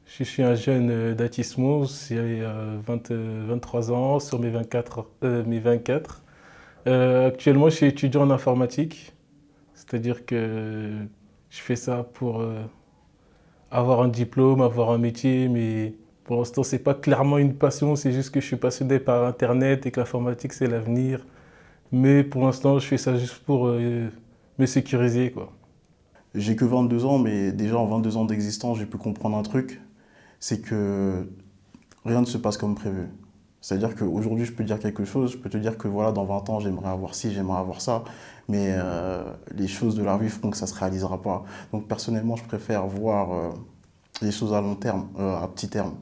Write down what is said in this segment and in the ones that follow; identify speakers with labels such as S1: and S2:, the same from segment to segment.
S1: Je suis un jeune d'Atismos, j'ai 23 ans sur mes 24. Actuellement, je suis étudiant en informatique, c'est-à-dire que je fais ça pour avoir un diplôme, avoir un métier, mais pour l'instant, c'est pas clairement une passion, c'est juste que je suis passionné par Internet et que l'informatique, c'est l'avenir. Mais pour l'instant, je fais ça juste pour me sécuriser, quoi.
S2: J'ai que 22 ans, mais déjà en 22 ans d'existence, j'ai pu comprendre un truc, c'est que rien ne se passe comme prévu. C'est-à-dire qu'aujourd'hui, je peux dire quelque chose, je peux te dire que voilà, dans 20 ans, j'aimerais avoir ci, j'aimerais avoir ça, mais les choses de la vie font que ça ne se réalisera pas. Donc personnellement, je préfère voir les choses à long terme, à petit terme.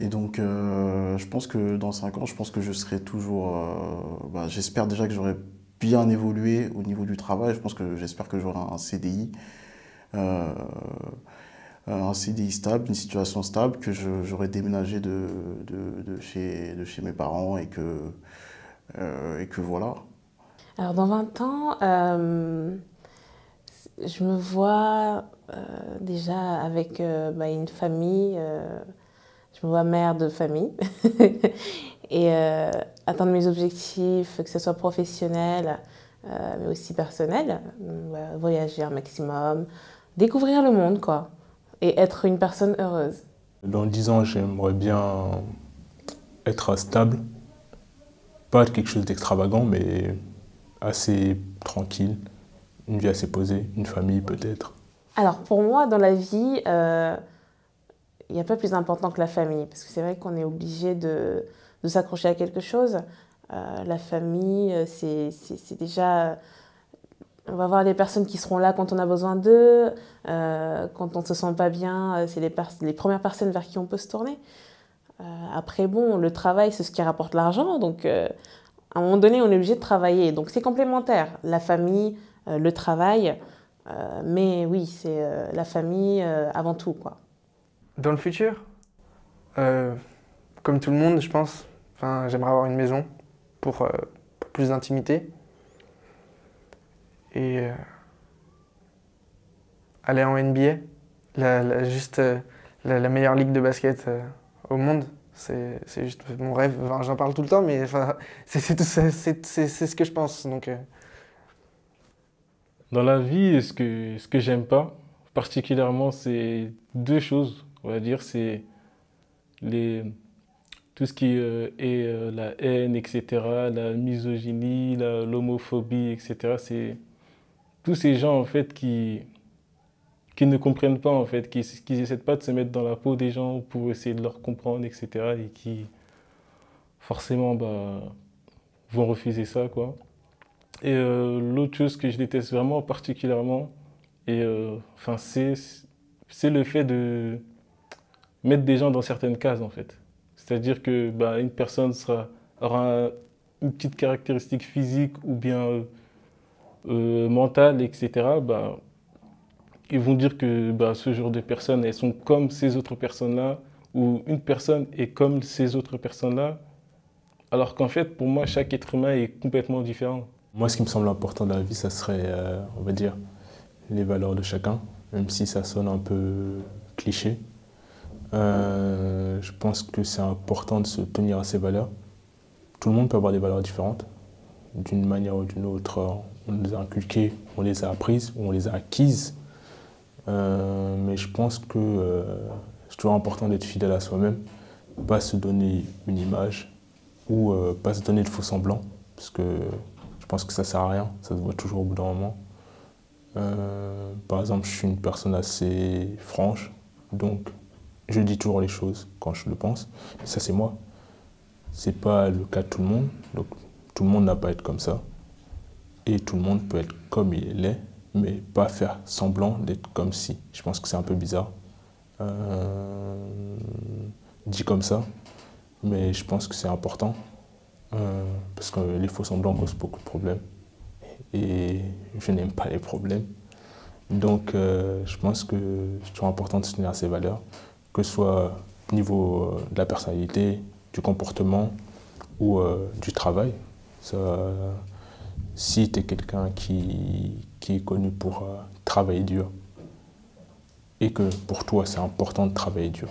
S2: Et donc, je pense que dans 5 ans, je pense que je serai toujours. J'espère déjà que j'aurai bien évolué au niveau du travail. J'espère que j'aurai un CDI, euh, un CDI stable, une situation stable, que j'aurai déménagé de chez mes parents et que voilà.
S3: Alors dans 20 ans, je me vois déjà avec une famille, je me vois mère de famille et atteindre mes objectifs, que ce soit professionnel mais aussi personnel, voyager un maximum, découvrir le monde quoi, et être une personne heureuse.
S4: Dans 10 ans, j'aimerais bien être stable, pas quelque chose d'extravagant, mais assez tranquille, une vie assez posée, une famille peut-être.
S3: Alors pour moi, dans la vie, il n'y a pas plus important que la famille, parce que c'est vrai qu'on est obligé de s'accrocher à quelque chose. La famille, c'est déjà... On va avoir des personnes qui seront là quand on a besoin d'eux. Quand on ne se sent pas bien, c'est les premières personnes vers qui on peut se tourner. Après, bon, le travail, c'est ce qui rapporte l'argent. Donc, à un moment donné, on est obligé de travailler. Donc, c'est complémentaire. La famille, le travail. Mais oui, c'est la famille avant tout, quoi.
S5: Dans le futur, euh, comme tout le monde, je pense, enfin, j'aimerais avoir une maison pour plus d'intimité et aller en NBA, juste la meilleure ligue de basket au monde. C'est juste mon rêve. Enfin, j'en parle tout le temps, mais enfin, c'est ce que je pense. Donc,
S1: Dans la vie, ce que j'aime pas particulièrement, c'est deux choses, on va dire, c'est les, tout ce qui est la haine, etc., la misogynie, l'homophobie, etc. C'est tous ces gens, en fait, qui ne comprennent pas, en fait, qui essaient pas de se mettre dans la peau des gens pour essayer de leur comprendre, etc., et qui, forcément, bah, vont refuser ça, quoi. Et l'autre chose que je déteste vraiment particulièrement, et enfin, c'est le fait de mettre des gens dans certaines cases, en fait. C'est-à-dire que bah, une personne aura une petite caractéristique physique ou bien mentale, etc. Bah, ils vont dire que bah, ce genre de personnes, elles sont comme ces autres personnes-là, ou une personne est comme ces autres personnes-là, alors qu'en fait, pour moi, chaque être humain est complètement différent.
S4: Moi, ce qui me semble important dans la vie, ça serait, on va dire, les valeurs de chacun, même si ça sonne un peu cliché. Je pense que c'est important de se tenir à ces valeurs. Tout le monde peut avoir des valeurs différentes. D'une manière ou d'une autre, on les a inculquées, on les a apprises, ou on les a acquises. Mais je pense que c'est toujours important d'être fidèle à soi-même, pas se donner une image ou pas se donner de faux semblants, parce que je pense que ça sert à rien, ça se voit toujours au bout d'un moment. Par exemple, je suis une personne assez franche, donc je dis toujours les choses quand je le pense. Et ça, c'est moi. C'est pas le cas de tout le monde, donc tout le monde n'a pas à être comme ça. Et tout le monde peut être comme il est, mais pas faire semblant d'être comme si. Je pense que c'est un peu bizarre, dit comme ça, mais je pense que c'est important, parce que les faux semblants causent beaucoup de problèmes. Et je n'aime pas les problèmes. Donc je pense que c'est toujours important de se tenir à ses valeurs, que ce soit au niveau de la personnalité, du comportement ou du travail. Ça, si tu es quelqu'un qui est connu pour travailler dur et que pour toi, c'est important de travailler dur.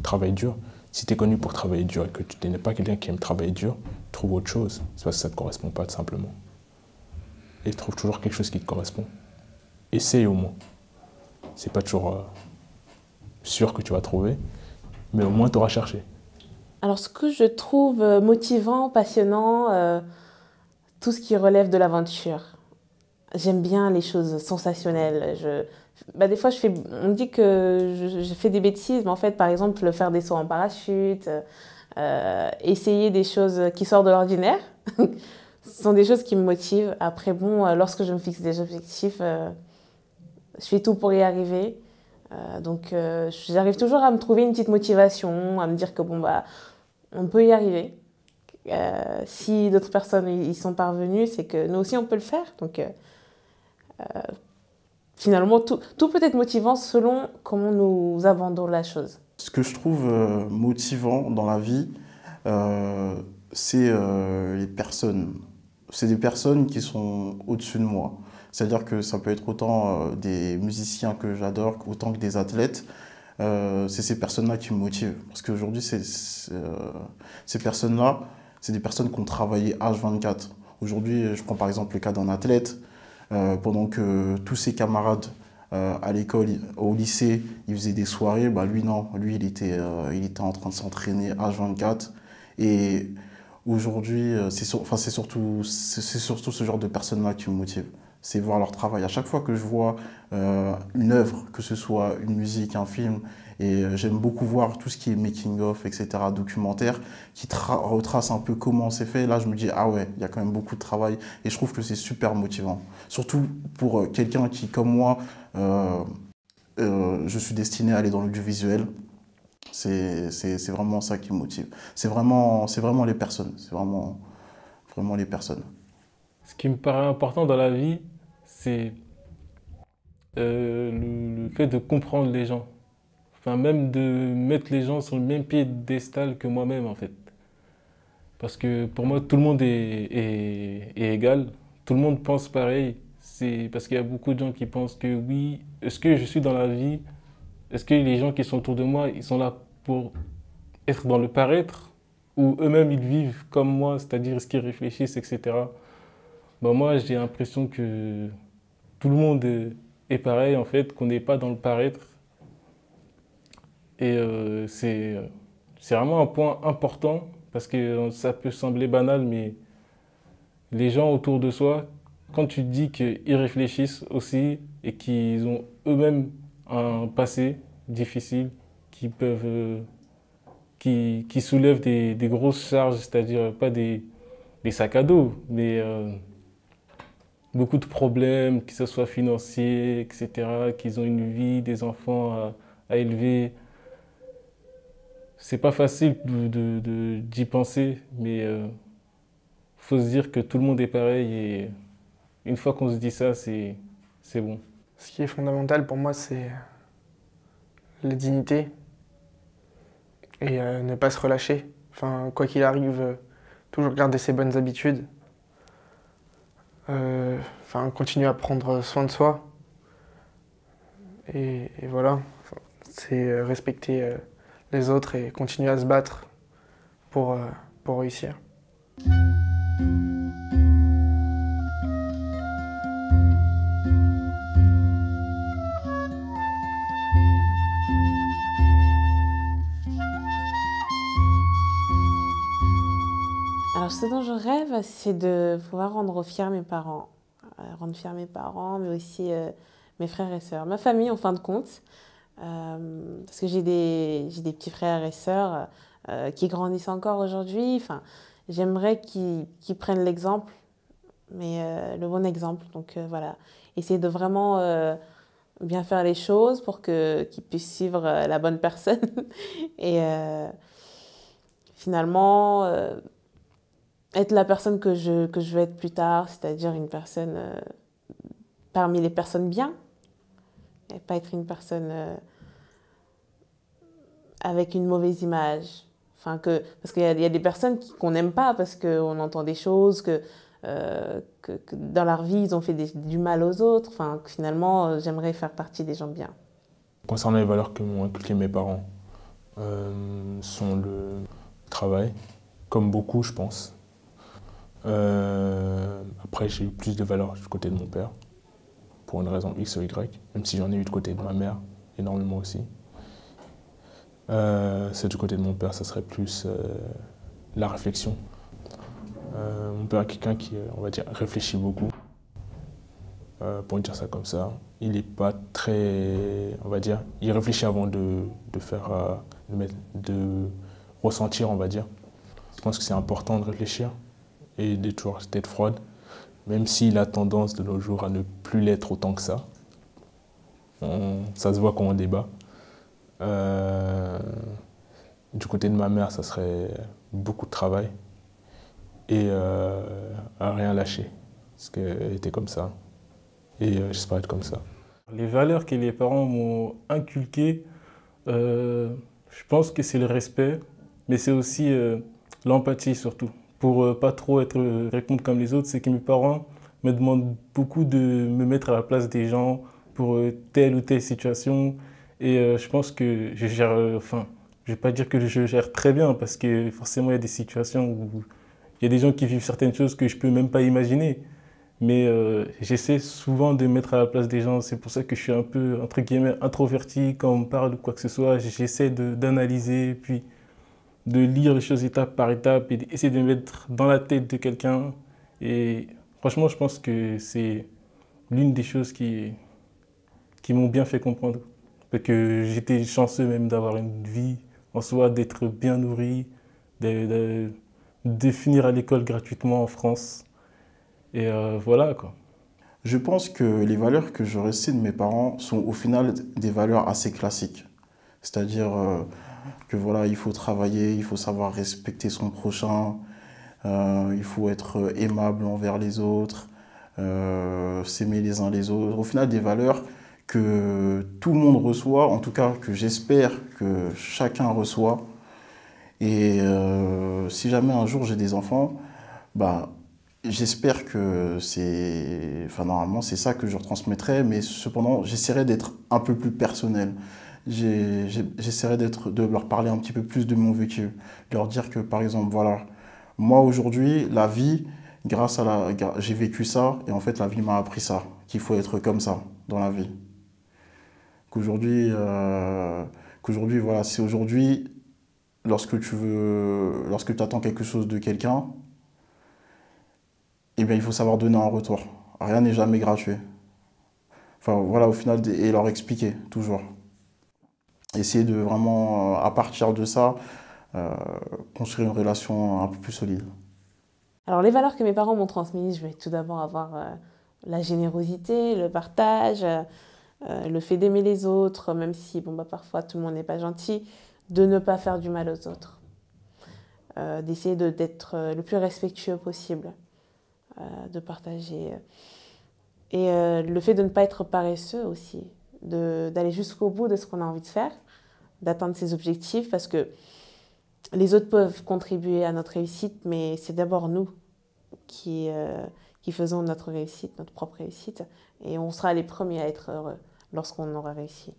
S4: Travaille dur. Si tu es connu pour travailler dur et que tu n'es pas quelqu'un qui aime travailler dur, trouve autre chose. C'est parce que ça ne te correspond pas, tout simplement. Et trouve toujours quelque chose qui te correspond. Essaye au moins. C'est pas toujours sûr que tu vas trouver, mais au moins tu auras cherché.
S3: Alors, ce que je trouve motivant, passionnant, tout ce qui relève de l'aventure. J'aime bien les choses sensationnelles. Des fois, on me dit que je fais des bêtises, mais en fait, par exemple, faire des sauts en parachute, essayer des choses qui sortent de l'ordinaire, ce sont des choses qui me motivent. Après, bon, lorsque je me fixe des objectifs, je fais tout pour y arriver. Donc, j'arrive toujours à me trouver une petite motivation, à me dire que bon, on peut y arriver. Si d'autres personnes y sont parvenues, c'est que nous aussi, on peut le faire. Donc, finalement, tout peut être motivant selon comment nous abordons la chose.
S2: Ce que je trouve motivant dans la vie, c'est les personnes. C'est des personnes qui sont au-dessus de moi. C'est-à-dire que ça peut être autant des musiciens que j'adore, autant que des athlètes. C'est ces personnes-là qui me motivent. Parce qu'aujourd'hui, ces personnes-là, c'est des personnes qui ont travaillé H24. Aujourd'hui, je prends par exemple le cas d'un athlète. Pendant que tous ses camarades à l'école, au lycée, ils faisaient des soirées, lui non, lui il était en train de s'entraîner H24. Et aujourd'hui, c'est surtout ce genre de personnes-là qui me motivent. C'est voir leur travail. À chaque fois que je vois une œuvre, que ce soit une musique, un film, et j'aime beaucoup voir tout ce qui est making-of, etc., documentaire, qui retrace un peu comment c'est fait. Là, je me dis, ah ouais, il y a quand même beaucoup de travail. Et je trouve que c'est super motivant. Surtout pour quelqu'un qui, comme moi, je suis destiné à aller dans l'audiovisuel. C'est vraiment ça qui me motive. C'est vraiment les personnes. C'est vraiment les personnes.
S1: Ce qui me paraît important dans la vie, c'est le fait de comprendre les gens. Enfin, même de mettre les gens sur le même piédestal que moi-même, en fait. Parce que pour moi, tout le monde est égal. Tout le monde pense pareil. C'est parce qu'il y a beaucoup de gens qui pensent que oui, est-ce que je suis dans la vie? Est-ce que les gens qui sont autour de moi, ils sont là pour être dans le paraître? Ou eux-mêmes, ils vivent comme moi, c'est-à-dire est-ce qu'ils réfléchissent, etc. Moi, j'ai l'impression que tout le monde est pareil, en fait, qu'on n'est pas dans le paraître. Et c'est vraiment un point important, parce que ça peut sembler banal, mais les gens autour de soi, quand tu te dis qu'ils réfléchissent aussi et qu'ils ont eux-mêmes un passé difficile, qui soulèvent des grosses charges, c'est-à-dire pas des sacs à dos, mais beaucoup de problèmes, que ce soit financiers, etc., qu'ils ont une vie, des enfants à élever. C'est pas facile d'y penser, mais faut se dire que tout le monde est pareil et une fois qu'on se dit ça, c'est bon.
S5: Ce qui est fondamental pour moi, c'est la dignité et ne pas se relâcher. Enfin, quoi qu'il arrive, toujours garder ses bonnes habitudes. Continuer à prendre soin de soi. Et voilà, c'est respecter les autres et continuer à se battre pour réussir.
S3: Alors, ce dont je rêve, c'est de pouvoir rendre fiers mes parents. Rendre fiers mes parents, mais aussi mes frères et sœurs. Ma famille, en fin de compte. Parce que j'ai des petits frères et sœurs qui grandissent encore aujourd'hui. Enfin, j'aimerais qu'ils prennent l'exemple, mais le bon exemple. Donc voilà, essayer de vraiment bien faire les choses pour qu'ils puissent suivre la bonne personne. Et finalement, être la personne que je veux être plus tard, c'est-à-dire une personne parmi les personnes bien. Et pas être une personne avec une mauvaise image. Parce qu'il y a des personnes qu'on n'aime pas parce qu'on entend des choses, que dans leur vie, ils ont fait du mal aux autres. Finalement, j'aimerais faire partie des gens bien.
S4: Concernant les valeurs que m'ont inculquées mes parents, sont le travail, comme beaucoup, je pense. Après, j'ai eu plus de valeurs du côté de mon père, pour une raison X ou Y, même si j'en ai eu du côté de ma mère, énormément aussi. C'est du côté de mon père, ça serait plus la réflexion. Mon père est quelqu'un qui, on va dire, réfléchit beaucoup, pour dire ça comme ça. Il n'est pas très, on va dire, il réfléchit avant de faire, de ressentir, on va dire. Je pense que c'est important de réfléchir et d'être toujours tête froide, même s'il a tendance de nos jours à ne plus l'être autant que ça. Ça se voit quand on débat. Du côté de ma mère, ça serait beaucoup de travail et à rien lâcher, parce qu'elle était comme ça et j'espère être comme ça.
S1: Les valeurs que les parents m'ont inculquées, je pense que c'est le respect, mais c'est aussi l'empathie surtout. Pour pas trop répondre comme les autres, c'est que mes parents me demandent beaucoup de me mettre à la place des gens pour telle ou telle situation. Et je pense que je gère, enfin, je vais pas dire que je gère très bien parce que forcément il y a des situations où il y a des gens qui vivent certaines choses que je peux même pas imaginer. Mais j'essaie souvent de me mettre à la place des gens. C'est pour ça que je suis un peu, entre guillemets, introverti quand on me parle ou quoi que ce soit. J'essaie d'analyser, puis de lire les choses étape par étape et d'essayer de me mettre dans la tête de quelqu'un. Et franchement, je pense que c'est l'une des choses qui m'ont bien fait comprendre. Parce que j'étais chanceux même d'avoir une vie en soi, d'être bien nourri, de finir à l'école gratuitement en France. Et voilà quoi.
S2: Je pense que les valeurs que je reçois de mes parents sont au final des valeurs assez classiques. C'est-à-dire que voilà, il faut travailler, il faut savoir respecter son prochain, il faut être aimable envers les autres, s'aimer les uns les autres. Au final, des valeurs que tout le monde reçoit, en tout cas que j'espère que chacun reçoit. Et si jamais un jour j'ai des enfants, bah, j'espère que c'est... Enfin, normalement, c'est ça que je retransmettrai, mais cependant, j'essaierai d'être un peu plus personnel. J'essaierai de leur parler un petit peu plus de mon vécu. De leur dire que, par exemple, voilà, moi aujourd'hui, la vie, j'ai vécu ça, et en fait, la vie m'a appris ça, qu'il faut être comme ça dans la vie. Qu'aujourd'hui, voilà, c'est aujourd'hui, lorsque tu attends quelque chose de quelqu'un, eh bien, il faut savoir donner un retour. Rien n'est jamais gratuit. Enfin, voilà, au final, et leur expliquer, toujours. Essayer de vraiment, à partir de ça, construire une relation un peu plus solide.
S3: Alors, les valeurs que mes parents m'ont transmises, je vais tout d'abord avoir la générosité, le partage, le fait d'aimer les autres, même si bon, bah, parfois tout le monde n'est pas gentil, de ne pas faire du mal aux autres, d'essayer d'être le plus respectueux possible, de partager. Et le fait de ne pas être paresseux aussi, d'aller jusqu'au bout de ce qu'on a envie de faire, d'atteindre ses objectifs, parce que les autres peuvent contribuer à notre réussite, mais c'est d'abord nous qui faisons notre réussite, notre propre réussite, et on sera les premiers à être heureux lorsqu'on aura réussi.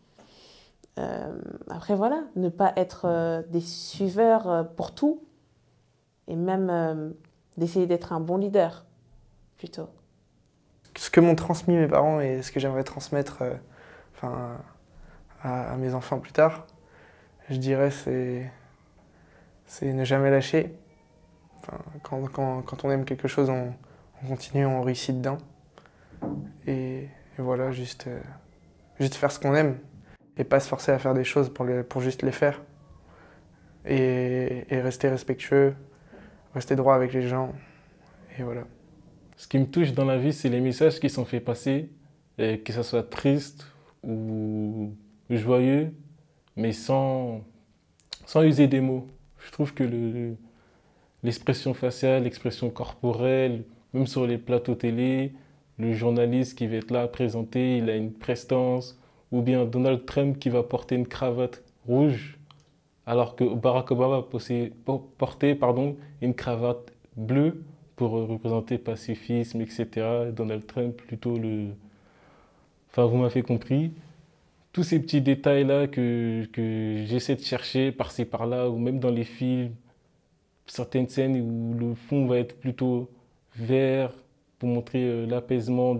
S3: Après, voilà, ne pas être des suiveurs pour tout, et même d'essayer d'être un bon leader, plutôt.
S5: Ce que m'ont transmis mes parents et ce que j'aimerais transmettre à mes enfants plus tard, je dirais c'est ne jamais lâcher. Enfin, quand on aime quelque chose, on continue, on réussit dedans. Et voilà, juste faire ce qu'on aime et pas se forcer à faire des choses pour juste les faire. Et rester respectueux, rester droit avec les gens. Et voilà.
S1: Ce qui me touche dans la vie, c'est les messages qui sont faits passer, et que ce soit triste ou joyeux, mais sans user des mots. Je trouve que l'expression faciale, l'expression corporelle, même sur les plateaux télé, le journaliste qui va être là à présenter, il a une prestance, ou bien Donald Trump qui va porter une cravate rouge, alors que Barack Obama portait une cravate bleue pour représenter pacifisme, etc. Donald Trump, plutôt le... Enfin, vous m'avez compris. tous ces petits détails-là que j'essaie de chercher par-ci par-là, ou même dans les films, certaines scènes où le fond va être plutôt vert pour montrer l'apaisement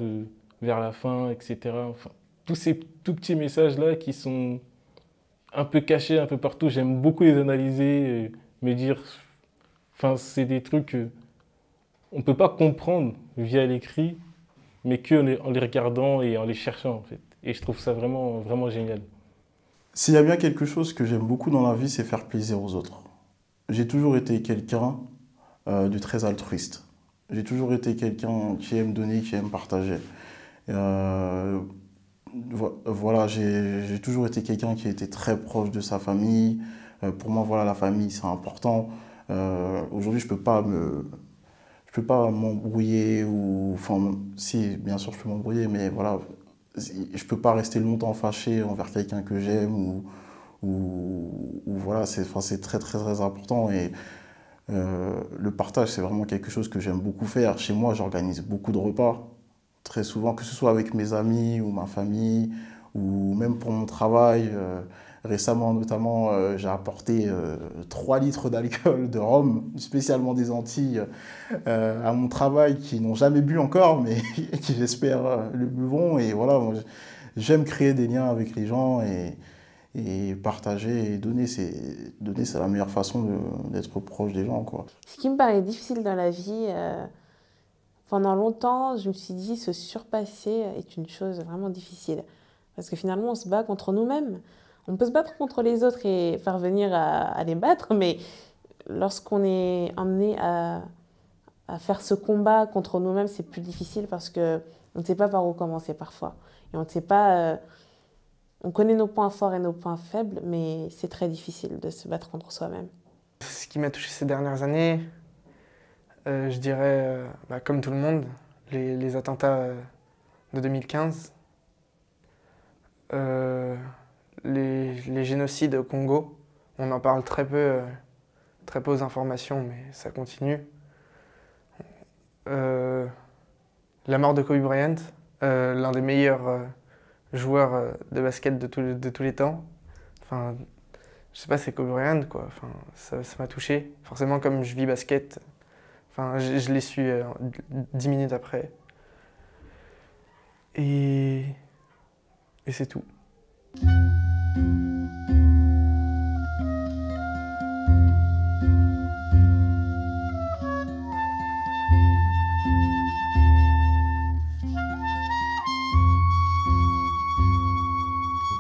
S1: vers la fin, etc. Enfin, tous ces tout petits messages-là qui sont un peu cachés un peu partout, j'aime beaucoup les analyser, me dire, enfin, c'est des trucs qu'on ne peut pas comprendre via l'écrit, mais qu'en les regardant et en les cherchant, en fait. Et je trouve ça vraiment, vraiment génial.
S2: S'il y a bien quelque chose que j'aime beaucoup dans la vie, c'est faire plaisir aux autres. J'ai toujours été quelqu'un de très altruiste. J'ai toujours été quelqu'un qui aime donner, qui aime partager. Euh, voilà, j'ai toujours été quelqu'un qui était très proche de sa famille. Pour moi, voilà, la famille, c'est important. Aujourd'hui, je peux pas m'embrouiller ou, enfin, si, bien sûr, je peux m'embrouiller, mais voilà, je peux pas rester longtemps fâché envers quelqu'un que j'aime ou voilà, enfin, c'est très, très, très important. Et le partage, c'est vraiment quelque chose que j'aime beaucoup faire. Chez moi, j'organise beaucoup de repas, très souvent, que ce soit avec mes amis ou ma famille, ou même pour mon travail. Récemment, notamment, j'ai apporté 3 litres d'alcool, de rhum, spécialement des Antilles, à mon travail, qui n'ont jamais bu encore, mais qui, j'espère, le buvront. Et voilà, moi, j'aime créer des liens avec les gens et partager et donner, c'est la meilleure façon d'être proche des gens, quoi.
S3: Ce qui me paraît difficile dans la vie, pendant longtemps, je me suis dit se surpasser est une chose vraiment difficile. Parce que finalement, on se bat contre nous-mêmes. On peut se battre contre les autres et parvenir à les battre, mais lorsqu'on est amené à faire ce combat contre nous-mêmes, c'est plus difficile parce qu'on ne sait pas par où commencer parfois. Et on ne sait pas... on connaît nos points forts et nos points faibles, mais c'est très difficile de se battre contre soi-même.
S5: Ce qui m'a touché ces dernières années, je dirais, comme tout le monde, les attentats de 2015, les génocides au Congo. On en parle très peu aux informations, mais ça continue. La mort de Kobe Bryant, l'un des meilleurs joueurs de basket de tous les temps. Enfin, je sais pas, c'est Kobe Bryant, quoi. Enfin, ça m'a touché. Forcément, comme je vis basket, enfin, je l'ai su 10 minutes après. Et c'est tout.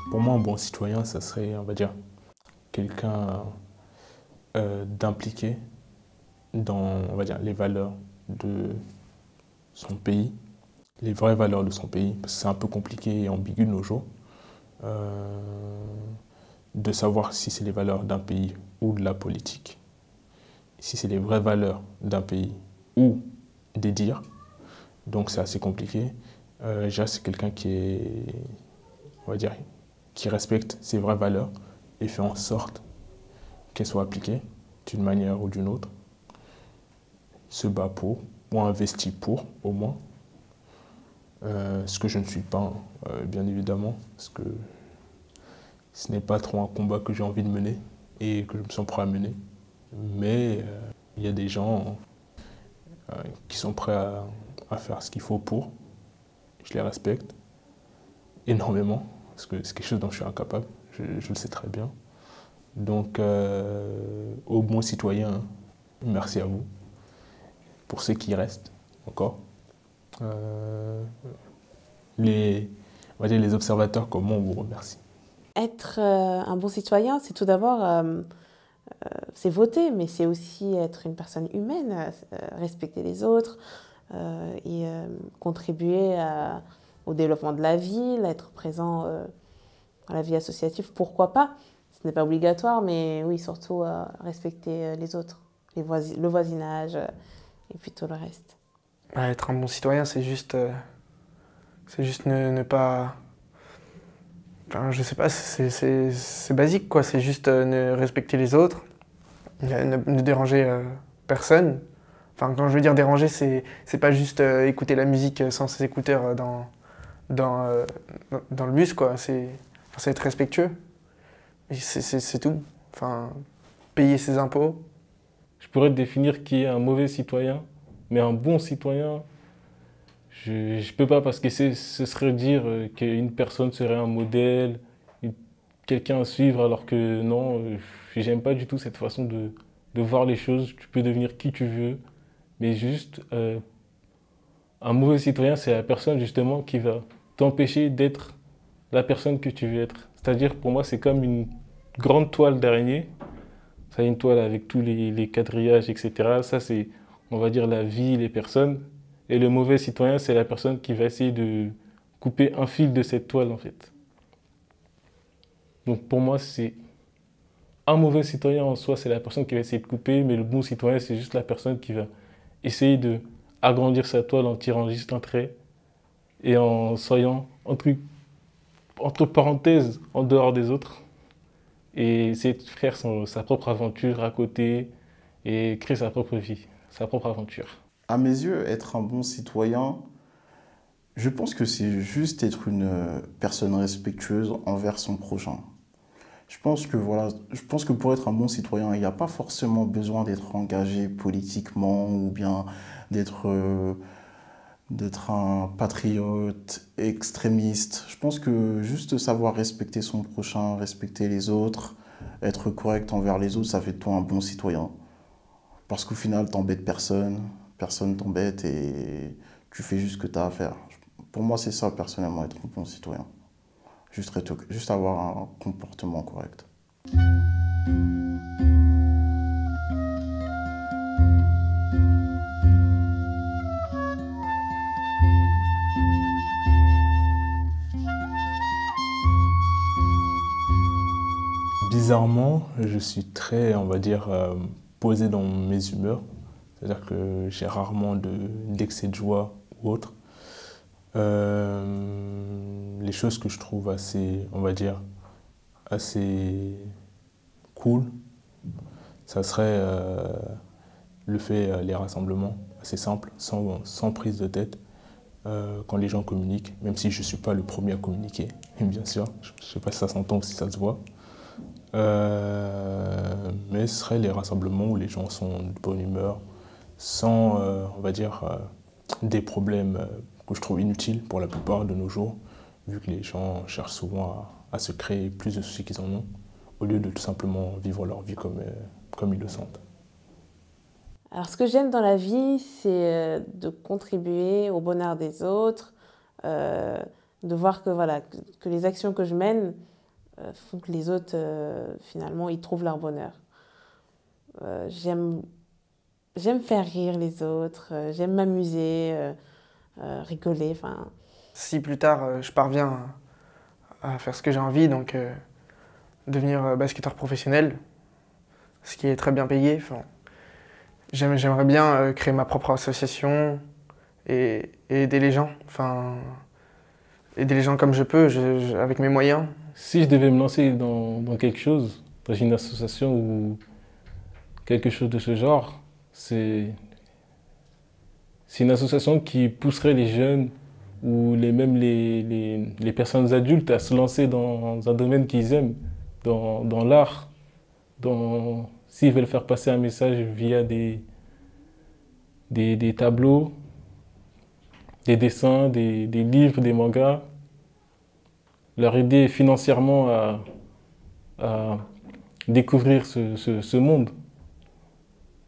S4: Pour moi, un bon citoyen, ça serait, on va dire, quelqu'un d'impliqué dans, on va dire, les valeurs de son pays, les vraies valeurs de son pays, parce que c'est un peu compliqué et ambigu de nos jours, de savoir si c'est les valeurs d'un pays ou de la politique, si c'est les vraies valeurs d'un pays ou des dires. Donc c'est assez compliqué. Déjà, c'est quelqu'un qui est, on va dire, qui respecte ses vraies valeurs et fait en sorte qu'elles soient appliquées d'une manière ou d'une autre, se bat pour, ou investit pour, au moins. Ce que je ne suis pas, bien évidemment, parce que ce n'est pas trop un combat que j'ai envie de mener et que je me sens prêt à mener. Mais il y a des gens qui sont prêts à faire ce qu'il faut pour. Je les respecte énormément, parce que c'est quelque chose dont je suis incapable, je le sais très bien. Donc, aux bons citoyens, merci à vous. Pour ceux qui restent encore. On va dire les observateurs comme moi, on vous remercie.
S3: Être un bon citoyen, c'est tout d'abord c'est voter, mais c'est aussi être une personne humaine, respecter les autres et contribuer au développement de la ville, être présent dans la vie associative, pourquoi pas. Ce n'est pas obligatoire, mais oui, surtout respecter les autres, le voisinage et puis tout le reste.
S5: Être un bon citoyen, c'est juste ne pas... Enfin, je sais pas, c'est basique, quoi. C'est juste ne respecter les autres, ne déranger personne. Enfin, quand je veux dire déranger, c'est pas juste écouter la musique sans ses écouteurs dans le bus, quoi. c'est être respectueux. Et c'est tout. Enfin, payer ses impôts.
S1: Je pourrais définir qui est un mauvais citoyen, mais un bon citoyen, je ne peux pas parce que ce serait dire qu'une personne serait un modèle, quelqu'un à suivre, alors que non, j'aime pas du tout cette façon de voir les choses. Tu peux devenir qui tu veux, mais juste un mauvais citoyen, c'est la personne justement qui va t'empêcher d'être la personne que tu veux être. C'est-à-dire, pour moi, c'est comme une grande toile d'araignée. Ça, une toile avec tous les quadrillages, etc. Ça, c'est, on va dire, la vie, les personnes. Et le mauvais citoyen, c'est la personne qui va essayer de couper un fil de cette toile, en fait. Donc, pour moi, c'est un mauvais citoyen en soi, c'est la personne qui va essayer de couper, mais le bon citoyen, c'est juste la personne qui va essayer de agrandir sa toile en tirant juste un trait et en soyant entre parenthèses en dehors des autres et essayer de faire sa propre aventure à côté et créer sa propre vie, sa propre aventure.
S2: À mes yeux, être un bon citoyen, je pense que c'est juste être une personne respectueuse envers son prochain. Je pense que pour être un bon citoyen, il n'y a pas forcément besoin d'être engagé politiquement ou bien d'être un patriote extrémiste. Je pense que juste savoir respecter son prochain, respecter les autres, être correct envers les autres, ça fait de toi un bon citoyen. Parce qu'au final, t'embêtes personne, personne t'embête et tu fais juste ce que tu as à faire. Pour moi, c'est ça, personnellement, être un bon citoyen. Juste avoir un comportement correct.
S4: Bizarrement, je suis très, on va dire, posé dans mes humeurs. C'est-à-dire que j'ai rarement d'excès de joie ou autre. Les choses que je trouve assez, on va dire, assez cool, ça serait le fait, les rassemblements, assez simples, sans prise de tête, quand les gens communiquent, même si je ne suis pas le premier à communiquer, bien sûr, je ne sais pas si ça s'entend ou si ça se voit. Mais ce seraient les rassemblements où les gens sont de bonne humeur, sans, on va dire, des problèmes que je trouve inutiles pour la plupart de nos jours, vu que les gens cherchent souvent à se créer plus de soucis qu'ils en ont, au lieu de tout simplement vivre leur vie comme ils le sentent.
S3: Alors, ce que j'aime dans la vie, c'est de contribuer au bonheur des autres, de voir que, voilà, que les actions que je mène font que les autres, finalement, ils trouvent leur bonheur. J'aime faire rire les autres, j'aime m'amuser, rigoler. Enfin.
S5: Si plus tard, je parviens à faire ce que j'ai envie, donc devenir basketteur professionnel, ce qui est très bien payé. J'aimerais bien créer ma propre association et aider les gens. Aider les gens comme je peux, avec mes moyens.
S1: Si je devais me lancer dans quelque chose, dans une association ou quelque chose de ce genre, c'est une association qui pousserait les jeunes ou même les personnes adultes à se lancer dans un domaine qu'ils aiment, dans l'art, s'ils veulent faire passer un message via des tableaux, des dessins, des livres, des mangas, leur aider financièrement à découvrir ce monde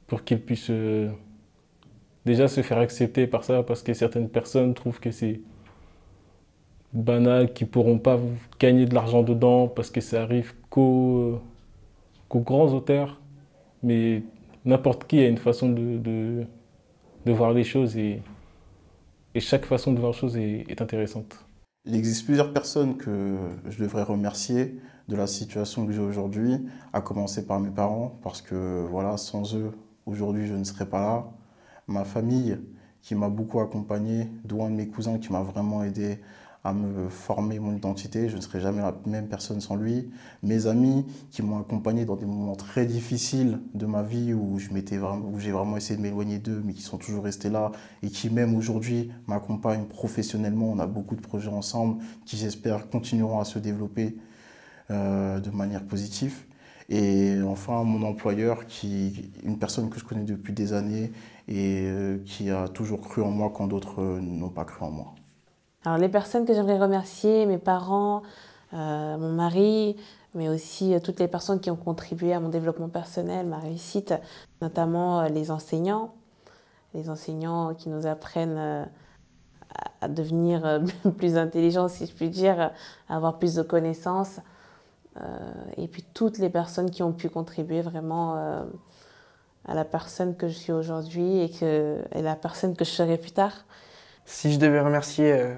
S1: pour qu'ils puissent déjà se faire accepter par ça, parce que certaines personnes trouvent que c'est banal, qu'ils ne pourront pas gagner de l'argent dedans parce que ça arrive qu'aux grands auteurs. Mais n'importe qui a une façon de voir les choses et chaque façon de voir les choses est intéressante.
S2: Il existe plusieurs personnes que je devrais remercier de la situation que j'ai aujourd'hui, à commencer par mes parents, parce que voilà, sans eux, aujourd'hui, je ne serais pas là. Ma famille, qui m'a beaucoup accompagné, dont un de mes cousins qui m'a vraiment aidé à me former mon identité, je ne serais jamais la même personne sans lui. Mes amis qui m'ont accompagné dans des moments très difficiles de ma vie où j'ai vraiment essayé de m'éloigner d'eux, mais qui sont toujours restés là et qui même aujourd'hui m'accompagnent professionnellement. On a beaucoup de projets ensemble qui j'espère continueront à se développer. de manière positive. Et enfin, mon employeur, une personne que je connais depuis des années et qui a toujours cru en moi quand d'autres n'ont pas cru en moi.
S3: Alors les personnes que j'aimerais remercier, mes parents, mon mari, mais aussi toutes les personnes qui ont contribué à mon développement personnel, ma réussite, notamment les enseignants qui nous apprennent à devenir plus intelligents, si je puis dire, à avoir plus de connaissances. Et puis toutes les personnes qui ont pu contribuer vraiment à la personne que je suis aujourd'hui et la personne que je serai plus tard.
S5: Si je devais remercier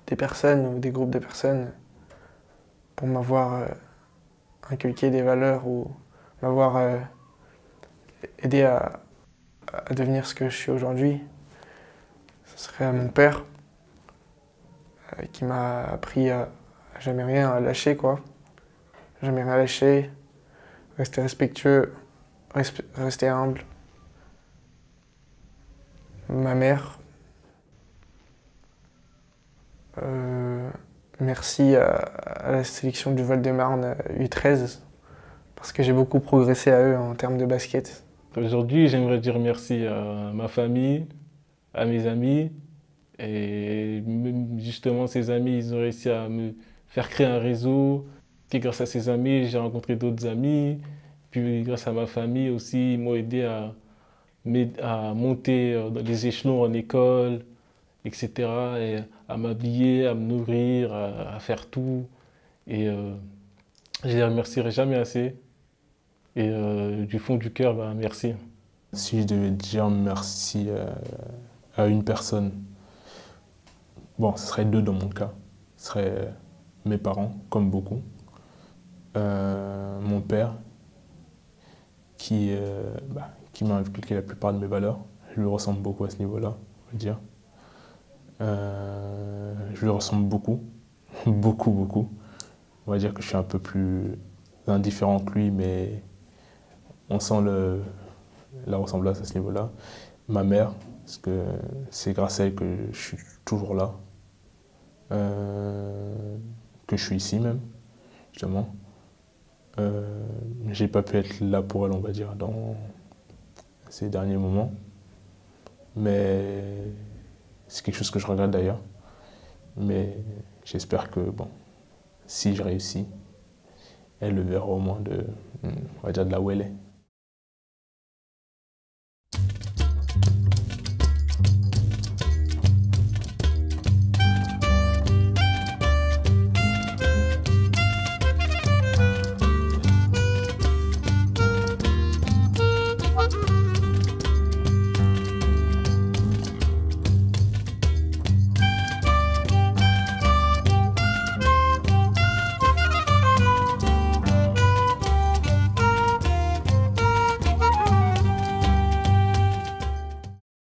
S5: des personnes ou des groupes de personnes pour m'avoir inculqué des valeurs ou m'avoir aidé à devenir ce que je suis aujourd'hui, ce serait mon père qui m'a appris à jamais rien lâcher, quoi. Jamais rien lâcher, rester respectueux, rester humble. Ma mère, merci à la sélection du Val-de-Marne U13 parce que j'ai beaucoup progressé à eux en termes de basket.
S1: Aujourd'hui, j'aimerais dire merci à ma famille, à mes amis. Et même justement, ces amis, ils ont réussi à me faire créer un réseau. Et grâce à ces amis, j'ai rencontré d'autres amis. Puis grâce à ma famille aussi, ils m'ont aidé à monter dans les échelons en école, etc. Et à m'habiller, à me nourrir, à faire tout. Et je les remercierai jamais assez. Et du fond du cœur, bah, merci.
S4: Si je devais dire merci à une personne, bon, ce serait deux dans mon cas. Ce serait mes parents, comme beaucoup. Mon père, qui m'a inculqué la plupart de mes valeurs. Je lui ressemble beaucoup à ce niveau-là, on va dire. Je lui ressemble beaucoup, beaucoup. On va dire que je suis un peu plus indifférent que lui, mais on sent la ressemblance à ce niveau-là. Ma mère, parce que c'est grâce à elle que je suis toujours là, que je suis ici même, justement. J'ai pas pu être là pour elle, on va dire, dans ces derniers moments. Mais c'est quelque chose que je regrette d'ailleurs. Mais j'espère que, bon, si je réussis, elle le verra au moins on va dire de là où elle est.